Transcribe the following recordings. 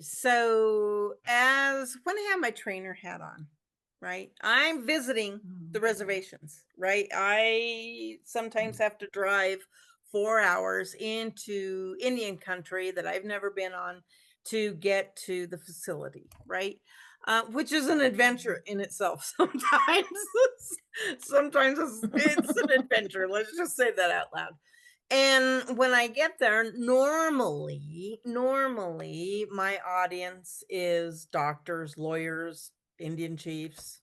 So as when I have my trainer hat on, right? I'm visiting the Mm. reservations, right? I sometimes Mm. have to drive 4 hours into Indian country that I've never been on to get to the facility, right? Which is an adventure in itself sometimes. Sometimes it's an adventure. Let's just say that out loud. And when I get there, normally my audience is doctors, lawyers, Indian chiefs,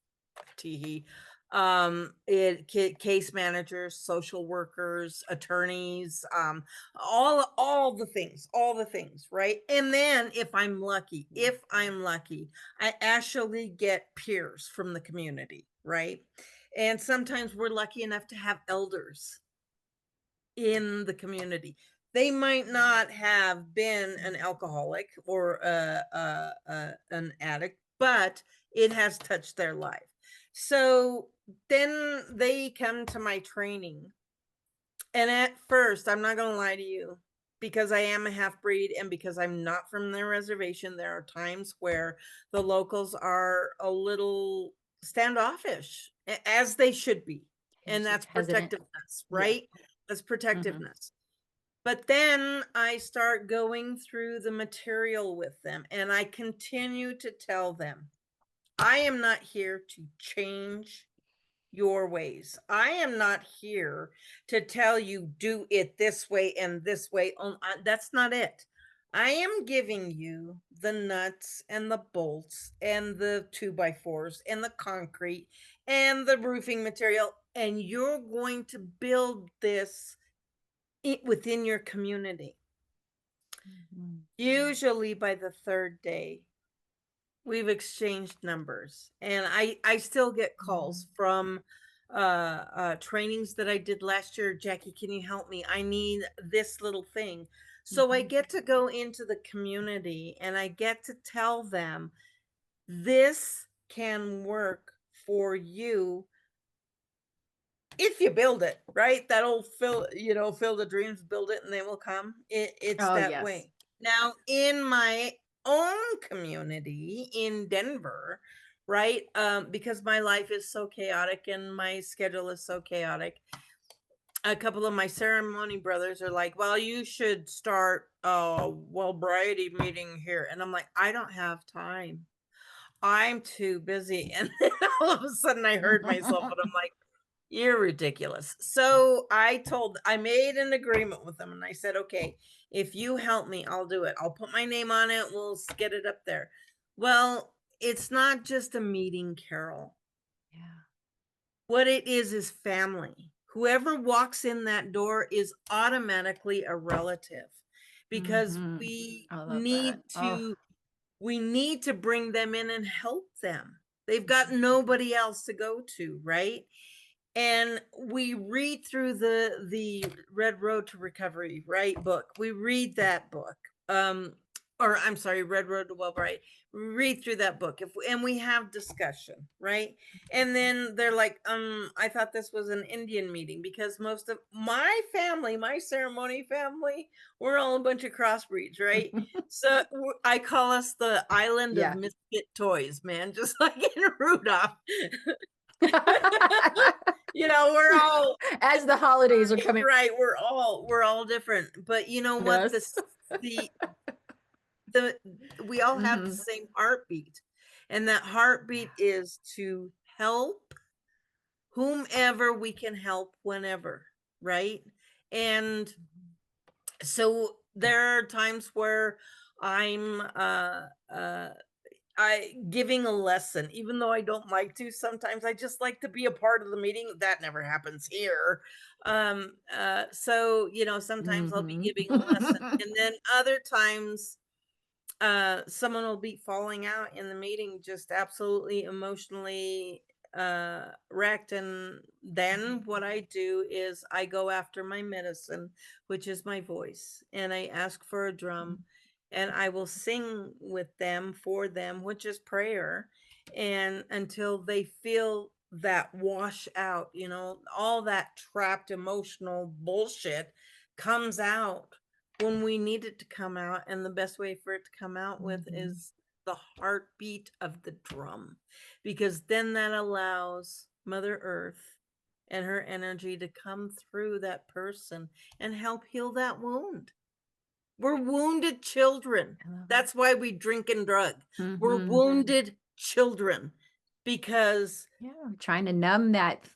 teehee, case managers, social workers, attorneys, all the things, right? And then if I'm lucky, I actually get peers from the community, right? And sometimes we're lucky enough to have elders in the community. They might not have been an alcoholic or an addict, but it has touched their life. So then they come to my training. And at first, I'm not going to lie to you, because I am a half breed and because I'm not from their reservation, there are times where the locals are a little standoffish, as they should be. And that's Hesitant. protectiveness, Yeah. right? That's Mhm. protectiveness. But then I start going through the material with them and I continue to tell them, I am not here to change your ways. I am not here to tell you do it this way and this way. That's not it. I am giving you the nuts and the bolts and the 2x4s and the concrete and the roofing material, and you're going to build this within your community. Mhm. Usually by the third day, we've exchanged numbers, and I still get calls Mhm. from trainings that I did last year. Jackie, can you help me? I need this little thing. So I Mhm. get to go into the community and I get to tell them this can work for you if you build it, right? That'll fill the dreams, build it, and they will come. It's Oh, that yes. way. Now, in my own community in Denver, right? Because my life is so chaotic and my schedule is so chaotic. A couple of my ceremony brothers are like, well, you should start a Wellbriety meeting here. And I'm like, I don't have time. I'm too busy. And then all of a sudden I heard myself and I'm like, you're ridiculous. So I made an agreement with them and I said, okay, if you help me, I'll do it. I'll put my name on it. We'll get it up there. Well, it's not just a meeting, Carol. Yeah. What it is family. Whoever walks in that door is automatically a relative because Mhm. I love that. Oh. we need to bring them in and help them. They've got nobody else to go to, right? And we read through the Red Road to Recovery, right, book. We read that book. Um or I'm sorry, Red Road to Wellbright. Read through that book and we have discussion, right? And then they're like, I thought this was an Indian meeting because most of my family, my ceremony family, we're all a bunch of crossbreeds, right? So I call us the island of Yeah. misfit toys, man, just like in Rudolph. We're all As the holidays are coming. right. We're all different. But you know what? Yes. The the we all have the Mhm. same heartbeat. And that heartbeat Yeah. is to help whomever we can help whenever, right? And Mhm. so there are times where I'm uh I giving a lesson, even though I don't like to. Sometimes I just like to be a part of the meeting. That never happens here. So sometimes I'll be Mhm. giving a lesson, and then other times, someone will be falling out in the meeting, just absolutely emotionally wrecked. And then what I do is I go after my medicine, which is my voice, and I ask for a drum and I will sing with them for them, which is prayer, and until they feel that wash out, all that trapped emotional bullshit comes out. when we need it to come out, and the best way for it to come out with Mhm. is the heartbeat of the drum, because then that allows Mother Earth and her energy to come through that person and help heal that wound. We're wounded children. I love it. That's why we drink and drug. We're Mhm. wounded children because Yeah, trying to numb that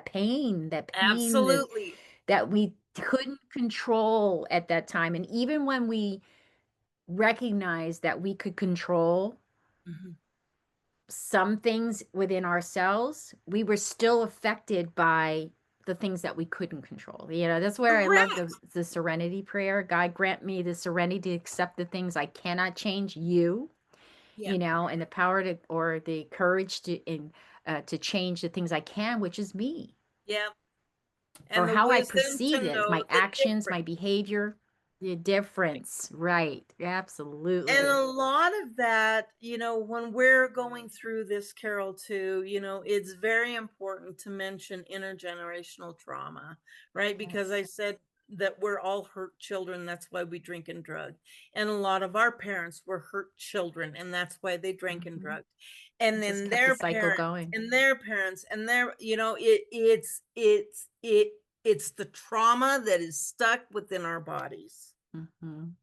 pain absolutely. that we couldn't control at that time. And even when we recognized that we could control Mhm. some things within ourselves, we were still affected by the things that we couldn't control. That's where I love the Correct. the serenity prayer. God grant me the serenity to accept the things I cannot change, Yeah. and the power to or the courage to change the things I can, which is me, Yeah. or And the how I wisdom perceive to it, know my the actions, difference. my behavior, the difference. Right. And Absolutely. a lot of that, when we're going through this, Carol, too, it's very important to mention intergenerational trauma, right? Because I Yes. said that we're all hurt children. That's why we drink and drug. And a lot of our parents were hurt children, and that's why they drank and Mhm. drugged. And It just then kept the their cycle parents going. and their parents and it's the trauma that is stuck within our bodies. Mhm.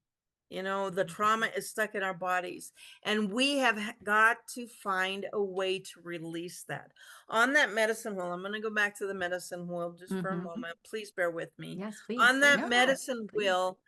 The trauma is stuck in our bodies, and we have got to find a way to release that. On that medicine wheel, I'm going to go back to the medicine wheel just for a Mhm. moment. Please bear with me. Yes, On please. that No, no, medicine please. wheel,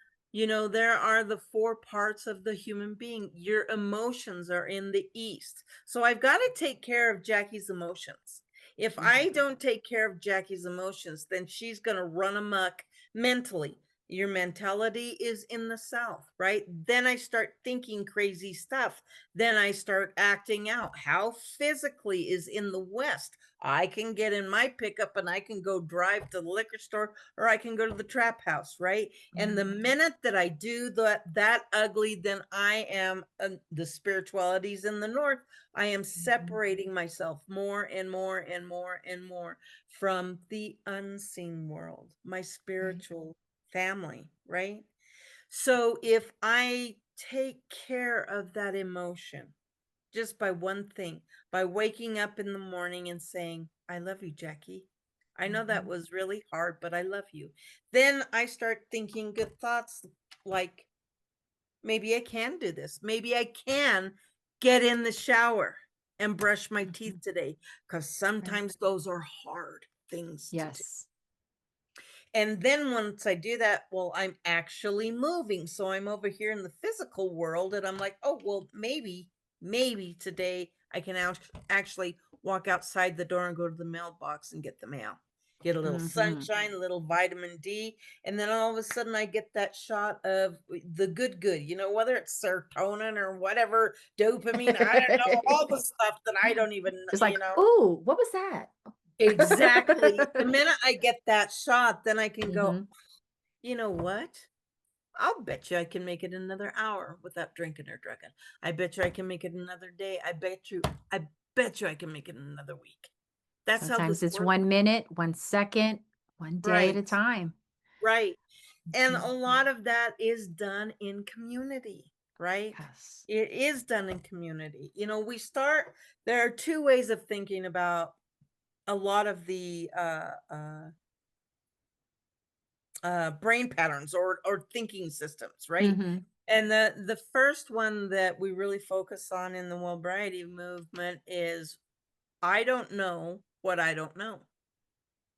there are the four parts of the human being. Your emotions are in the east. So I've got to take care of Jackie's emotions. If I Mhm. don't take care of Jackie's emotions, then she's going to run amok mentally. Your mentality is in the south, right? Then I start thinking crazy stuff. Then I start acting out. How physically is in the west. I can get in my pickup and I can go drive to the liquor store, or I can go to the trap house, right? And the Mhm. minute that I do that ugly, then I am the spiritualities in the north. I am Mhm. separating myself more and more and more and more from the unseen world, my Right. spiritual family, right? So if I take care of that emotion just by one thing, by waking up in the morning and saying, I love you, Jackie. I know that Mhm. was really hard, but I love you. Then I start thinking good thoughts like, maybe I can do this. Maybe I can get in the shower and brush my teeth Mhm. today, because Right. sometimes those are hard things to do. Yes. And then once I do that, well, I'm actually moving. So I'm over here in the physical world and I'm like, oh, well, maybe today I can actually walk outside the door and go to the mailbox and get the mail. Get a little Mhm. sunshine, a little vitamin D, and then all of a sudden I get that shot of the good, whether it's serotonin or whatever, dopamine, I don't know, all the stuff that I don't even, Just like, "Ooh, what was that?" exactly. The minute I get that shot, then I can go, Mhm. you know what? I'll bet you I can make it another hour without drinking or drugging. I bet you I can make it another day. I bet you I can make it another week. That's how Sometimes this it's works. 1 minute, 1 second, 1 day at Right. a time. Right. And a Mhm. lot of that is done in community, right? Yes. It is done in community. There are two ways of thinking about a lot of the brain patterns or thinking systems, right? Mhm. And the first one that we really focus on in the Wellbriety movement is I don't know what I don't know.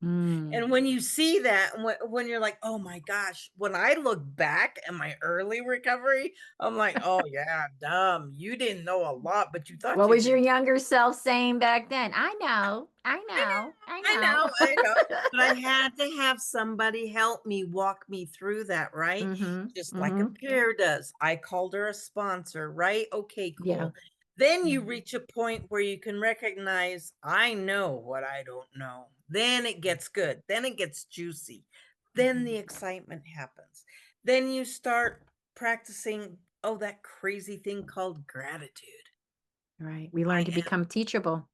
Mm. And when you see that, when you're like, oh my gosh, when I look back at my early recovery, I'm like, oh yeah, dumb. You didn't know a lot, but you thought What you was your did. younger self saying back then? "I know, I I know, I know, I know, know." I know. But I had to have somebody help me walk me through that, right? Mhm, Just like a mhm. peer does. I called her a sponsor, right? Okay, Yeah. cool. Then you Mm. reach a point where you can recognize, I know what I don't know. Then it gets good. Then it gets juicy. Then the Mhm. excitement happens. Then you start practicing, oh, that crazy thing called gratitude. Right. We I learn to become teachable.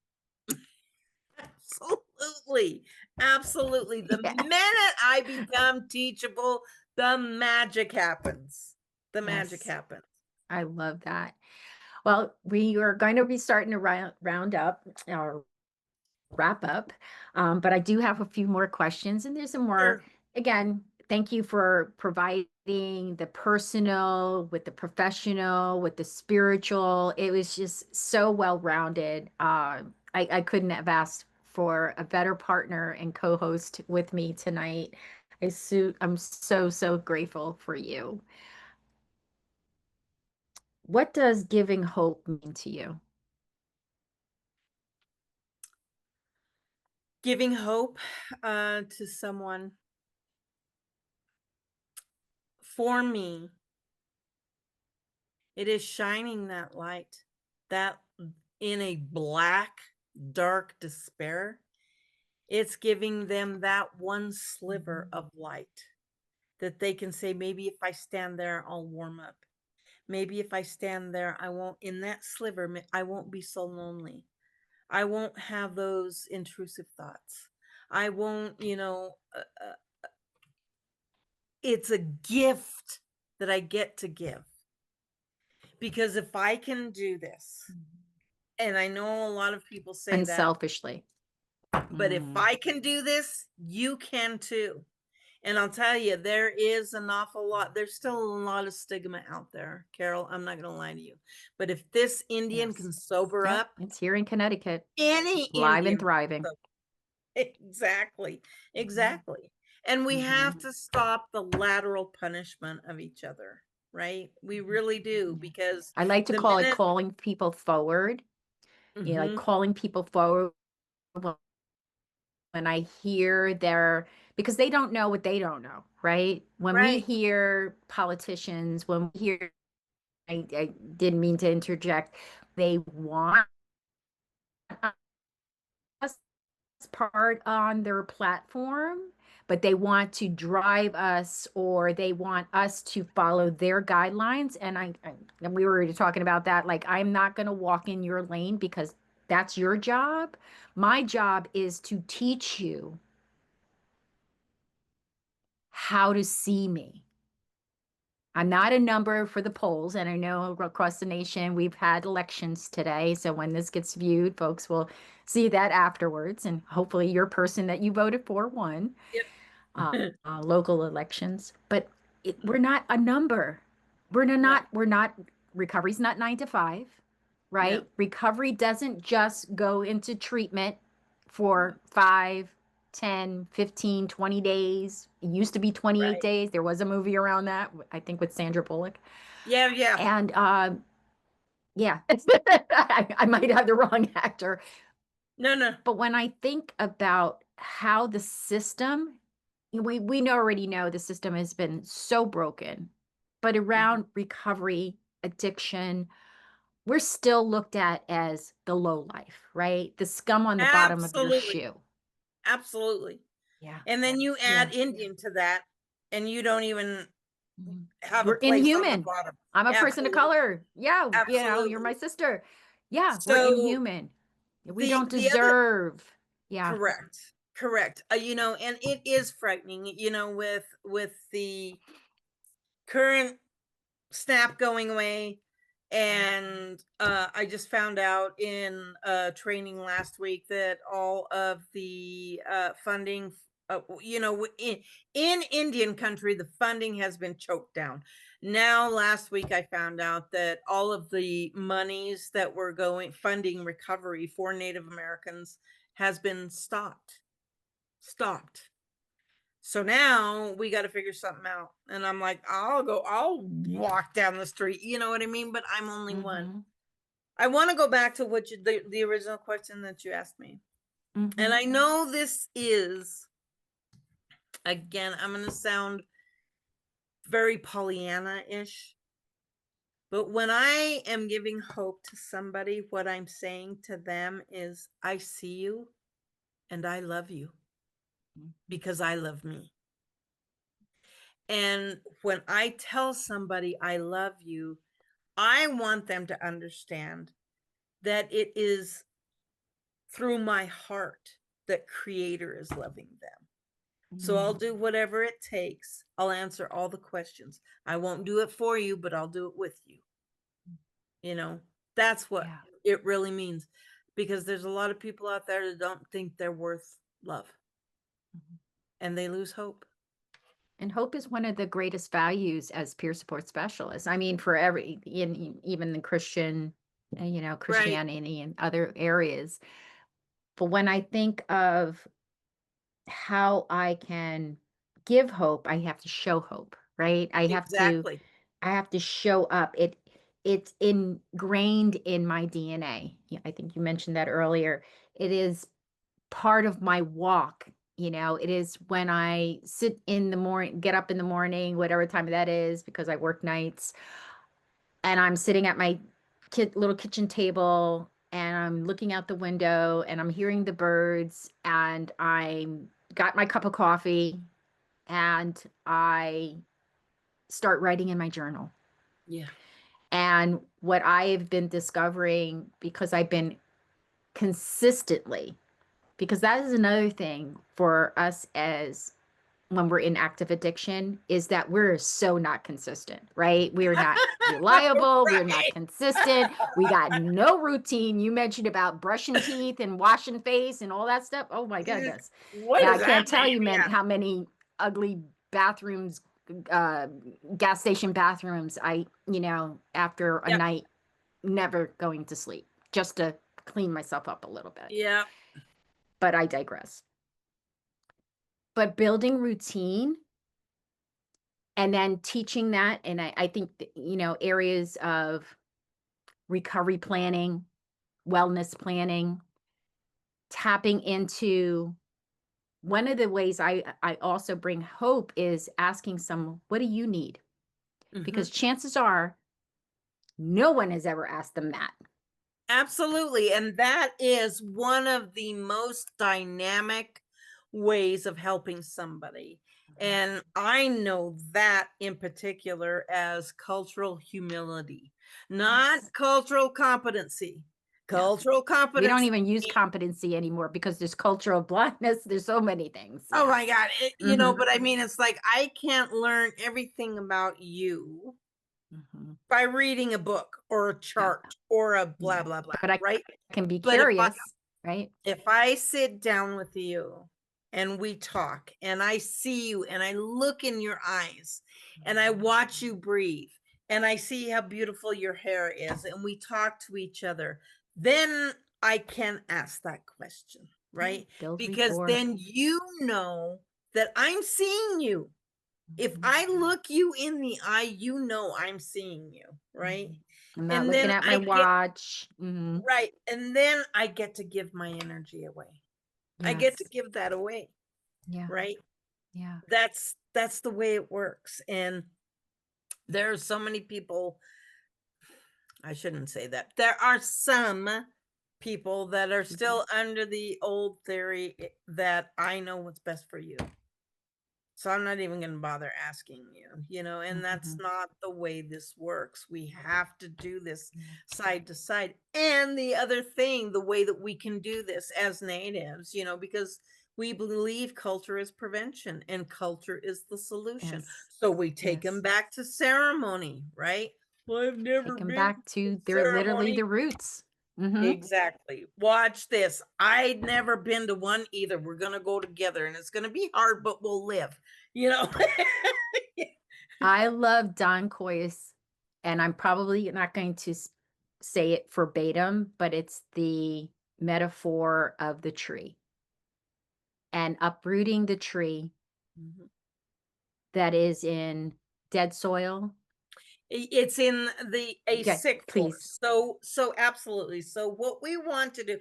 Absolutely. Absolutely. The Yeah. minute I become teachable, the magic happens. The magic Yes, happens. I love that. Well, we are going to be starting to round up or wrap up, but I do have a few more questions, and there's some more. Sure. Again, thank you for providing the personal with the professional, with the spiritual. It was just so well rounded. I couldn't have asked for a better partner and co-host with me tonight. I'm so grateful for you. What does giving hope mean to you? Giving hope to someone, for me, it is shining that light, that in a black, dark despair, it's giving them that one sliver of light that they can say, maybe if I stand there, I'll warm up. Maybe if I stand there, I won't, in that sliver, I won't be so lonely. I won't have those intrusive thoughts. I won't, it's a gift that I get to give. Because if I can do this, and I know a lot of people say that, Unselfishly. but if I can do this, you can too. And I'll tell you, there is an awful lot. There's still a lot of stigma out there, Carol. I'm not going to lie to you. But if this Indian Yes. can sober Yep. up, It's here in Connecticut, any live and Indian can thriving. sober. Exactly. Mhm. Exactly. And we have Mhm. to stop the lateral punishment of each other, right? We really do, Yeah. because I like to the call it minute, calling people forward. You know, like mhm, calling people forward when I hear because they don't know what they don't know, right? When we right, hear politicians, when we hear, I didn't mean to interject, they want us part on their platform, but they want to drive us or they want us to follow their guidelines. And we were already talking about that. Like, I'm not going to walk in your lane because that's your job. My job is to teach you how to see me. I'm not a number for the polls. And I know across the nation, we've had elections today. So when this gets viewed, folks will see that afterwards. And hopefully your person that you voted for won. yep. Local elections, but we're not a number. No, We're not, recovery's not 9 to 5, no, right? Recovery doesn't just go into treatment no, for 5, 10, 15, 20 days. It used to be 28 right. days. There was a movie around that, I think with Sandra Bullock. Yeah, yeah. And yeah, I might have the wrong actor. No, no. But when I think about how the system, we already know the system has been so broken, but Mhm. around recovery, addiction, we're still looked at as the low life, right? The scum on the bottom of your Absolutely. shoe. Absolutely. Yeah. And then you Yeah. add Indian to that, and you don't even Mhm. have a We're place on the inhuman. bottom. I'm a person of Absolutely. color. Yeah, you're my Absolutely. sister. Yeah, we're So inhuman. We the don't the other deserve. Yeah. correct. Correct. And it is frightening, with the current SNAP going away. And I just found out in training last week that all of the funding, in Indian country, the funding has been choked down. Now, last week, I found out that all of the monies that were going funding recovery for Native Americans has been stopped. Stopped. So now we got to figure something out. And I'm like, I'll walk down the street. You know what I mean? But I'm only one. Mm-hmm. I want to go back to the original question that you asked me. And Mm-hmm. I know this is, again, I'm going to sound very Pollyanna ish. But when I am giving hope to somebody, what I'm saying to them is, I see you and I love you because I love me. And when I tell somebody I love you, I want them to understand that it is through my heart that Creator is loving them. So I'll Mm, do whatever it takes. I'll answer all the questions. I won't do it for you, but I'll do it with you. You know, that's what yeah. it really means, because there's a lot of people out there that don't think they're worth love, Mhm. and they lose hope. And hope is one of the greatest values as peer support specialists. I mean, for every, even the Christian, Right. Christianity and other areas. But when I think of how I can give hope, I have to show hope, right? Exactly. I have to show up. It's ingrained in my DNA. Yeah, I think you mentioned that earlier. It is part of my walk. It is when I sit in the morning, get up in the morning, whatever time that is, because I work nights, and I'm sitting at my little kitchen table and I'm looking out the window and I'm hearing the birds and I'm got my cup of coffee and I start writing in my journal. Yeah. And what I've been discovering, because I've been consistently, because that is another thing for us as when we're in active addiction, is that we're so not consistent, right? We're not reliable. We're not Right. consistent. We got no routine. You mentioned about brushing teeth and washing face and all that stuff. Oh my Dude, goodness. what And I does can't that tell mean? you, man, Yeah. how many ugly bathrooms, uh, gas station bathrooms after a Yep. night never going to sleep just to clean myself up a little bit. Yeah. But I digress. But building routine and then teaching that, and I think areas of recovery planning, wellness planning, tapping into one of the ways I also bring hope is asking someone, what do you need? Hmm. Because chances are no one has ever asked them that. Absolutely. And that is one of the most dynamic ways of helping somebody. Mhm. And I know that in particular as cultural humility, not Yes. cultural competency. No, Cultural we don't competency. even use competency anymore because there's cultural blindness. There's so many things. Oh Yeah. my God. Hmm. But I mean, it's like I can't learn everything about you Hmm. by reading a book or a No, chart or a blah, no. blah, blah. But I Right. can be But curious, right? if I sit down with you and we talk and I see you and I look in your eyes and I Mhm. watch you breathe and I see how beautiful your hair is and we talk to each other, then I can ask that question, Yeah, right? build Because rapport. then you know that I'm seeing you. If Mhm. I look you in the eye, you know I'm seeing you, right? Mhm. I'm not And looking then at my I get watch. Mhm. right. And then I get to give my energy away. I get to Yes. give that away, Yeah. right? Yeah. That's the way it works. And there are so many people, I shouldn't say that. There are some people that are Mhm. still under the old theory that I know what's best for you. So I'm not even going to bother asking you, and that's Mhm. not the way this works. We have to do this Yeah. side to side. And the other thing, the way that we can do this as natives, because we believe culture is prevention and culture is the solution. Yes. So we take them Yes. back to ceremony, right? Well, I've Take never them been back to to their literally ceremony. the roots. Mhm. Exactly. Watch this. I'd never been to one either. We're going to go together and it's going to be hard, but we'll live, you know? I love Don Coyce, and I'm probably not going to say it verbatim, but it's the metaphor of the tree and uprooting the tree Mhm. that is in dead soil. It's in a Okay, sick please. force. So absolutely. So what we want to do,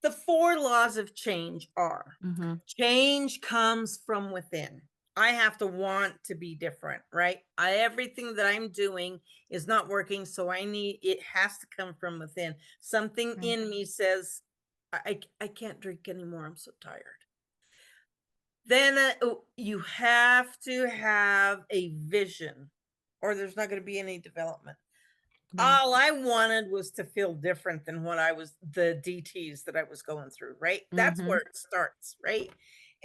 the four laws of change are: Hmm. change comes from within. I have to want to be different, right? Everything that I'm doing is not working, so it has to come from within. Something Right. in me says, I can't drink anymore. I'm so tired. Then you have to have a vision, or there's not going to be any development. Yeah. All I wanted was to feel different than the DTs that I was going through, right? That's Hmm. where it starts, right?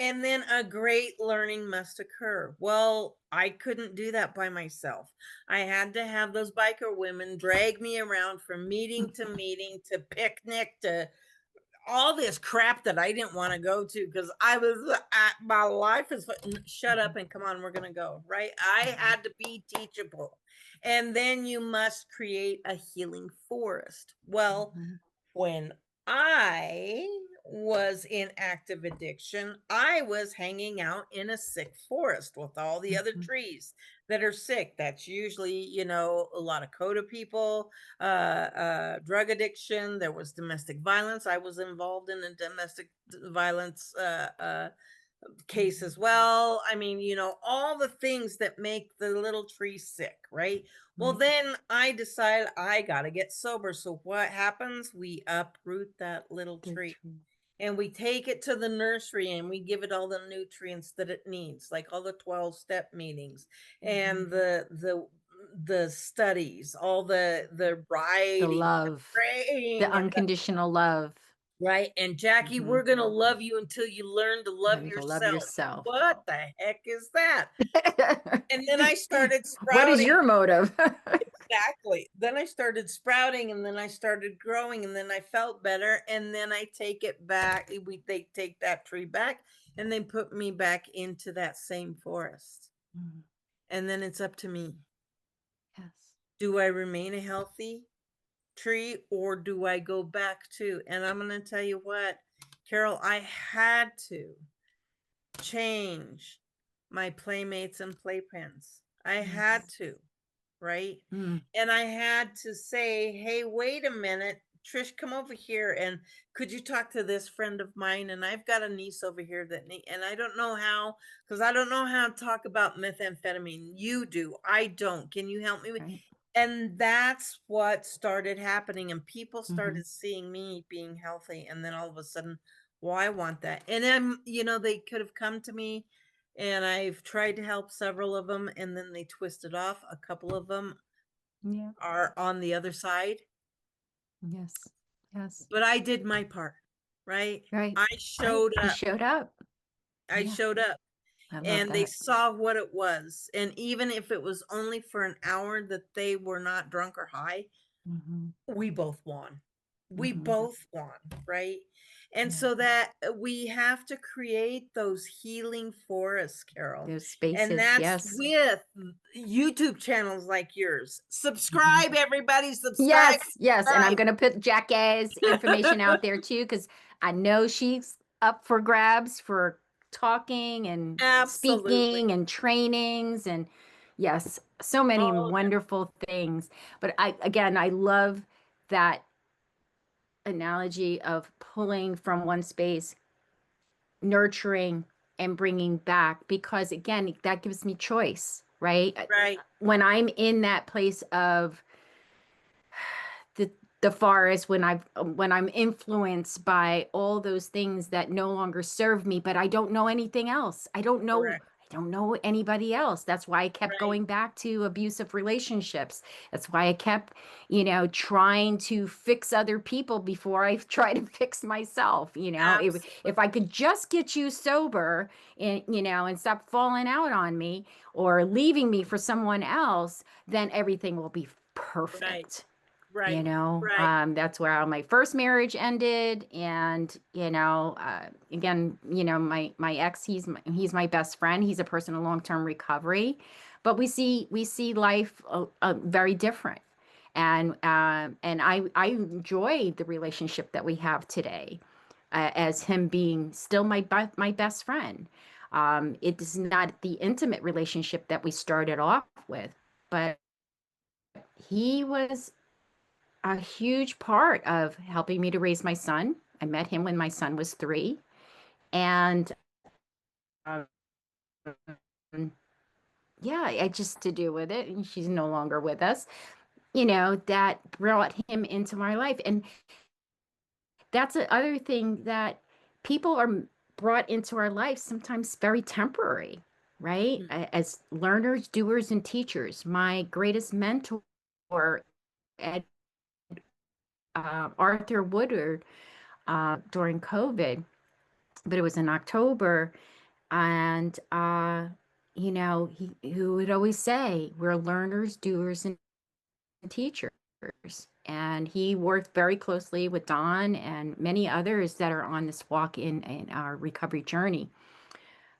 And then a great learning must occur. Well, I couldn't do that by myself. I had to have those biker women drag me around from meeting to picnic to all this crap that I didn't want to go to because I was my life is shut up and come on, we're gonna go, right? I had to be teachable. And then you must create a healing forest. Well, Mhm. when I was in active addiction, I was hanging out in a sick forest with all the other Mhm. trees that are sick. That's usually, a lot of coda people, drug addiction. There was domestic violence. I was involved in a domestic violence case Mhm. as well. I mean, all the things that make the little tree sick, right? Well, Right. then I decide I got to get sober. So what happens? We uproot that little The tree tree. and we take it to the nursery and we give it all the nutrients that it needs, like all the 12-step meetings Mhm. and the studies, all the The writing, the love, the praying and the unconditional love. right. And Jackie, Mhm. we're going to love you until you learn to love Learning to love yourself. yourself. What the heck is that? And then I started What is sprouting. your motive? Exactly. Then I started sprouting and then I started growing and then I felt better. And then I take it back. They take that tree back and they put me back into that same forest. Mm, And then it's up to me. yes. Do I remain a healthy tree or do I go back to? And I'm going to tell you what, Carol, I had to change my playmates and playpens. I had Yes. to, right? Mm, And I had to say, hey, wait a minute, Trish, come over here and could you talk to this friend of mine? And I've got a niece over here and I don't know how, because I don't know how to talk about methamphetamine. You do. I don't. Can you help me with? right. And that's what started happening. And people Mhm. started seeing me being healthy. And then all of a sudden, well, I want that. And then, they could have come to me and I've tried to help several of them and then they twisted off. A couple of them Yeah. are on the other side, Yes. Yes. but I did my part, right? Right. I Right. showed You up. showed up. I Yeah. showed up I love and they that. saw what it was. And even if it was only for an hour that they were not drunk or high, Mhm. we both won. We Mhm. both won, right? And Yeah. so that we have to create those healing forests, Carol. Those And spaces. that's Yes. with YouTube channels like yours. Mhm. Subscribe, everybody. Subscribe, Yes, yes. And I'm subscribe. going to put Jacque's information out there too, because I know she's up for grabs for talking and Absolutely. speaking and trainings and yes, so many All of it. wonderful things. But again, I love that analogy of pulling from one space, nurturing and bringing back, because again, that gives me choice, right? Right. When I'm in that place of the the forest, when I'm influenced by all those things that no longer serve me, but I don't know anything else. Correct. I don't know anybody else. That's why I kept Right. going back to abusive relationships. That's why I kept, trying to fix other people before I try to fix myself. If I Absolutely. could just get you sober and stop falling out on me or leaving me for someone else, then everything will be Right. perfect. Right. Right. That's where my first marriage ended. And, again, my ex, he's my best friend. He's a person in long-term recovery, but we see life very different. And I enjoy the relationship that we have today, as him being still my best friend. It is not the intimate relationship that we started off with, but he was a huge part of helping me to raise my son. I met him when my son was 3. And um, yeah, I just to do with it. And she's no longer with us, that brought him into my life. And that's the other thing, that people are brought into our life sometimes very temporary, right? Mm. As learners, doers, and teachers. My greatest mentor, Ed, Arthur Woodard, during COVID, but it was in October. And, he would always say, we're learners, doers, and teachers. And he worked very closely with Don and many others that are on this walk in our recovery journey.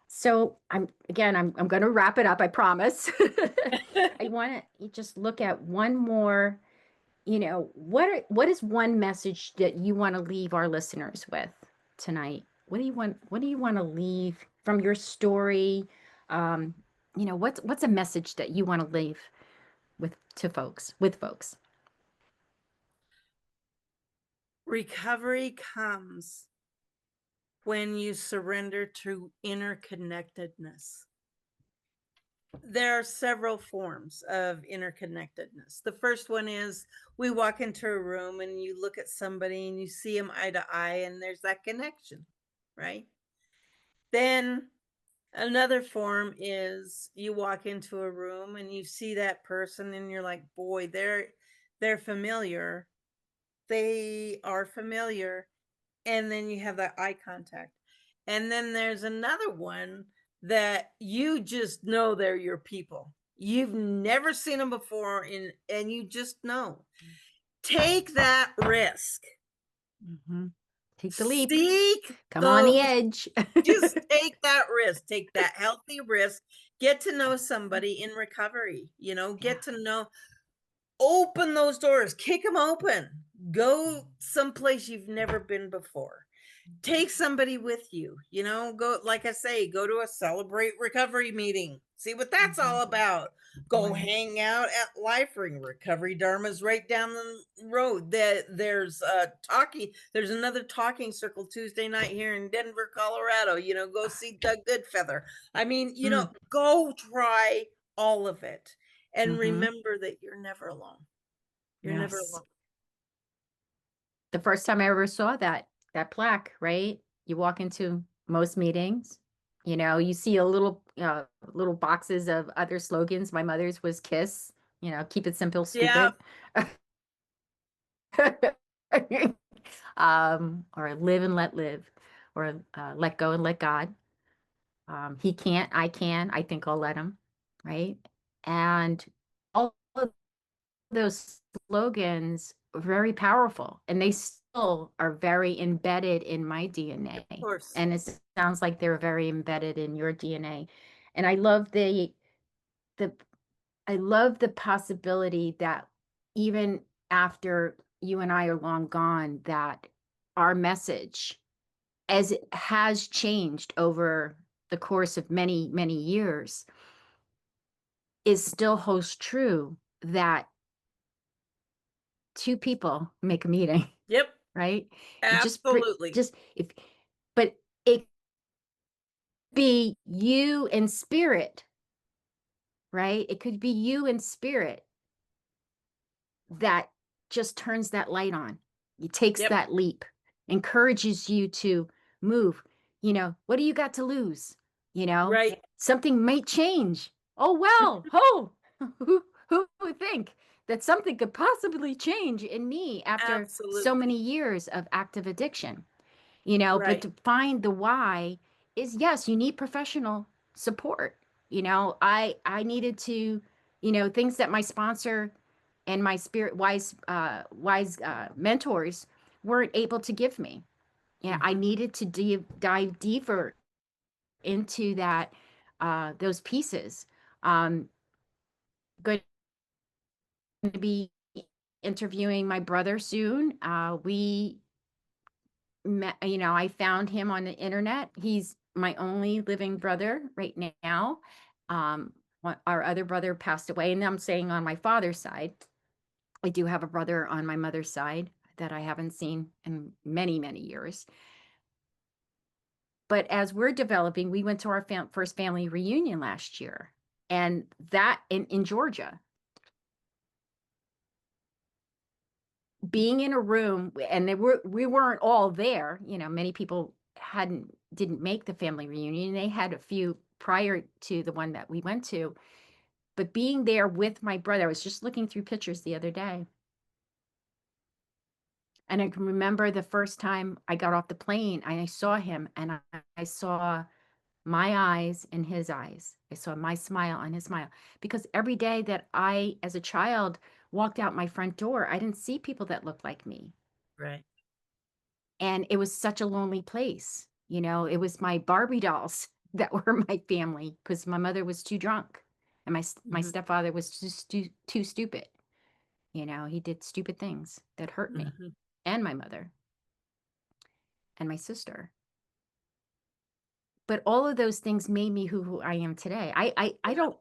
So I'm going to wrap it up, I promise. I want to just look at one more, what is one message that you want to leave our listeners with tonight? What do you want to leave from your story? What's a message that you want to leave with folks? Recovery comes when you surrender to interconnectedness. There are several forms of interconnectedness. The first one is we walk into a room and you look at somebody and you see them eye to eye and there's that connection, right? Then another form is you walk into a room and you see that person and you're like, boy, they're familiar. They are familiar. And then you have that eye contact. And then there's another one that you just know they're your people. You've never seen them before and you just know. Take that risk. Mm-hmm. Take the leap. Seek Come on the those. edge. Just take that risk. Take that healthy risk. Get to know somebody in recovery. Get to know. Open those doors. Kick them open. Go someplace you've never been before. Take somebody with you, go, like I say, go to a Celebrate Recovery meeting, see what that's all about. Go hang out at Lifering. Recovery Dharma's right down the road. There's another talking circle Tuesday night here in Denver, Colorado. Go see Doug Goodfeather. I mean, go try all of it and remember that you're never alone. You're never Yes. alone. The first time I ever saw that plaque, right? You walk into most meetings, you see little boxes of other slogans. My mother's was KISS, keep it simple, Yeah, stupid. Or live and let live, or let go and let God. He can't, I can, I think I'll let him, right? And all of those slogans are very powerful, and they still are very embedded in my of DNA. course. And it sounds like they're very embedded in your DNA. And the I love the possibility that even after you and I are long gone, that our message, as it has changed over the course of many, many years, is still holds true that two people make a meeting, Yep, right? You absolutely. just if but it be you in spirit, right? It could be you in spirit that just turns that light on. It takes Yep, that leap, encourages you to move. What do you got to lose? right. Something might change. Oh, well, who would think that something could possibly change in me after so many Absolutely. years of active addiction? But Right. to find the why is, yes, you need professional support. I needed to, things that my sponsor and my spirit wise mentors weren't able to give me. I Mhm. needed to dive deeper into those pieces. Going to be interviewing my brother soon. We met, I found him on the internet. He's my only living brother right now. Our other brother passed away, and I'm saying on my father's side. I do have a brother on my mother's side that I haven't seen in many, many years. But as we're developing, we went to our first family reunion last year, and that in Georgia, being in a room, and we weren't all there. Many people didn't make the family reunion. They had a few prior to the one that we went to, but being there with my brother, I was just looking through pictures the other day, And I can remember the first time I got off the plane and I saw him and I saw my eyes in his eyes. I saw my smile on his smile. Because every day that I, as a child, walked out my front door, I didn't see people that looked like me. Right. And it was such a lonely place. You know, it was my Barbie dolls that were my family because my mother was too drunk and my Hmm. stepfather was just too stupid. You know, he did stupid things that hurt me Hmm. and my mother and my sister. But all of those things made me who I am today. I Yeah. don't,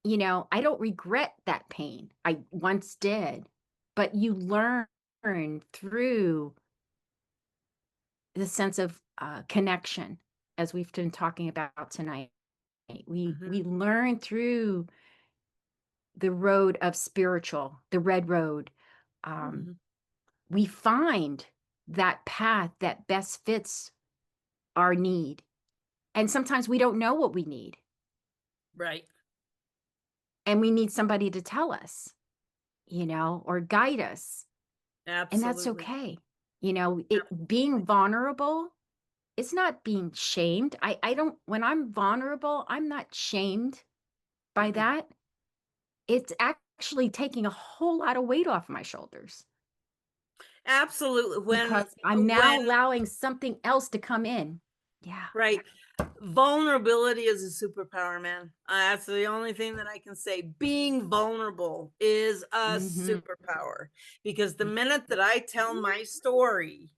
you know, I don't regret that pain. I once did, but you learn through the sense of connection, as we've been talking about tonight. We Hmm. learn through the road of spiritual, the red road. Um, Hmm. we find that path that best fits our need. And sometimes we don't know what we need, Right. and we need somebody to tell us, you know, or guide us. And that's Absolutely. okay. You know, it Absolutely. being vulnerable, it's not being shamed. I don't, when I'm vulnerable, I'm not shamed by Mm-mm. that. It's actually taking a whole lot of weight off my shoulders Absolutely. because I'm now When allowing something else to come in. Yeah. right. Vulnerability is a superpower, man. That's the only thing that I can say. Being vulnerable is a Hmm. superpower because the minute that I tell my story,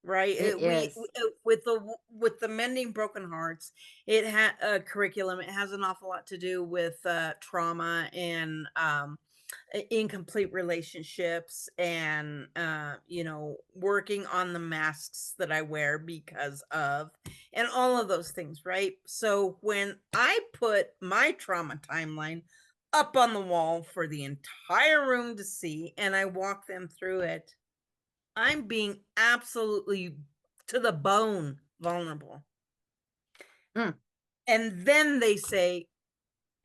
right, It is. with the mending broken hearts, it had a curriculum. It has an awful lot to do with trauma and incomplete relationships and working on the masks that I wear because of and all of those things, right? So when I put my trauma timeline up on the wall for the entire room to see and I walk them through it, I'm being absolutely to the bone vulnerable. Mm. And then they say,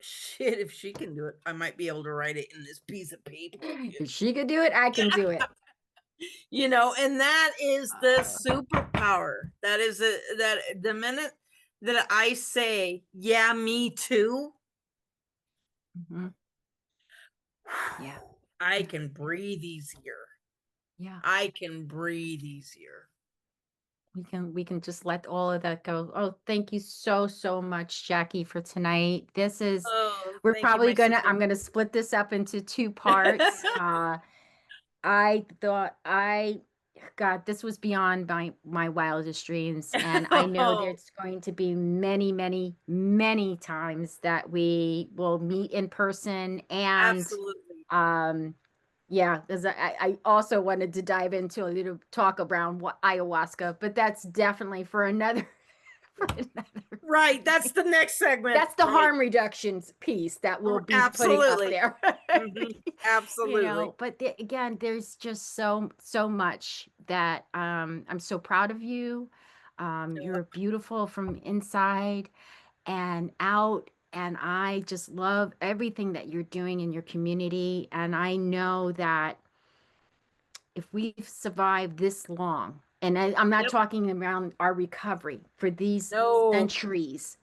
shit, if she can do it, I might be able to write it in this piece of paper of If his. she could do it, I can do it. And that is the Uh, superpower. That is that the minute that I say, yeah, me too, mhm. Yeah. I Yeah. can breathe easier. Yeah. I can breathe easier. We can just let all of that go. Oh, thank you so much, Jackie, for tonight. This is Oh, we're thank you, probably my gonna sister. I'm gonna split this up into two parts. I thought God, this was beyond my wildest dreams, and I know Oh, there's going to be many times that we will meet in person and absolutely. um yeah, because I also wanted to dive into a little talk around what ayahuasca, but that's definitely for another for another. Right. That's the next segment. That's the Right. harm reductions piece that we'll be putting up Absolutely. there. Hmm. You Absolutely. know, but again, there's just so much that I'm so proud of you. You're beautiful from inside and out. And I just love everything that you're doing in your community. And I know that if we've survived this long, and I'm not Yep. talking around our recovery for these No.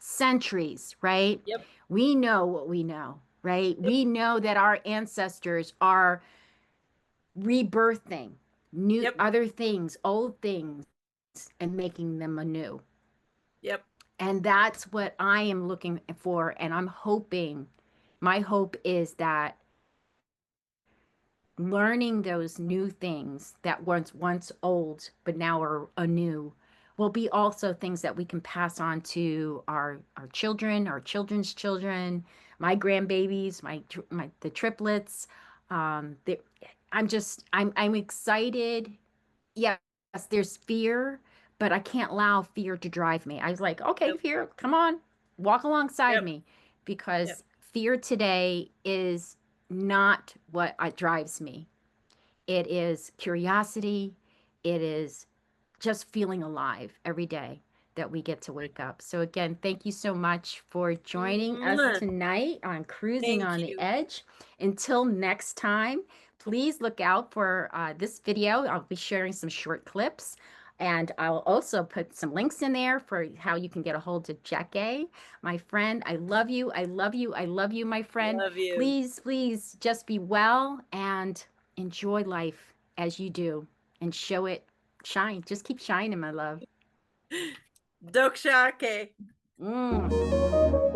centuries, right? Yep. We know what we know, right? Yep. We know that our ancestors are rebirthing new Yep. other things, old things, and making them anew. Yep. And that's what I am looking for. And I'm hoping, my hope is that learning those new things that once old but now are anew will be also things that we can pass on to our children, our children's children, my grandbabies, my the triplets. The, I'm excited. Yes, there's fear, but I can't allow fear to drive me. I was like, okay, Yep. fear, come on, walk alongside Yep. me, Yep. because fear today is not what drives me. It is curiosity. It is just feeling alive every day that we get to wake up. So again, thank you so much for joining us Mwah. tonight on Cruising Thank on the you. Edge. Until next time, please look out for this video. I'll be sharing some short clips, and I'll also put some links in there for how you can get a hold of Jacque, my friend. I love you. I love you. I love you, my friend. Love you. Please, please just be well and enjoy life as you do and show it shine. Just keep shining, my love. Dok Jacque. Mm.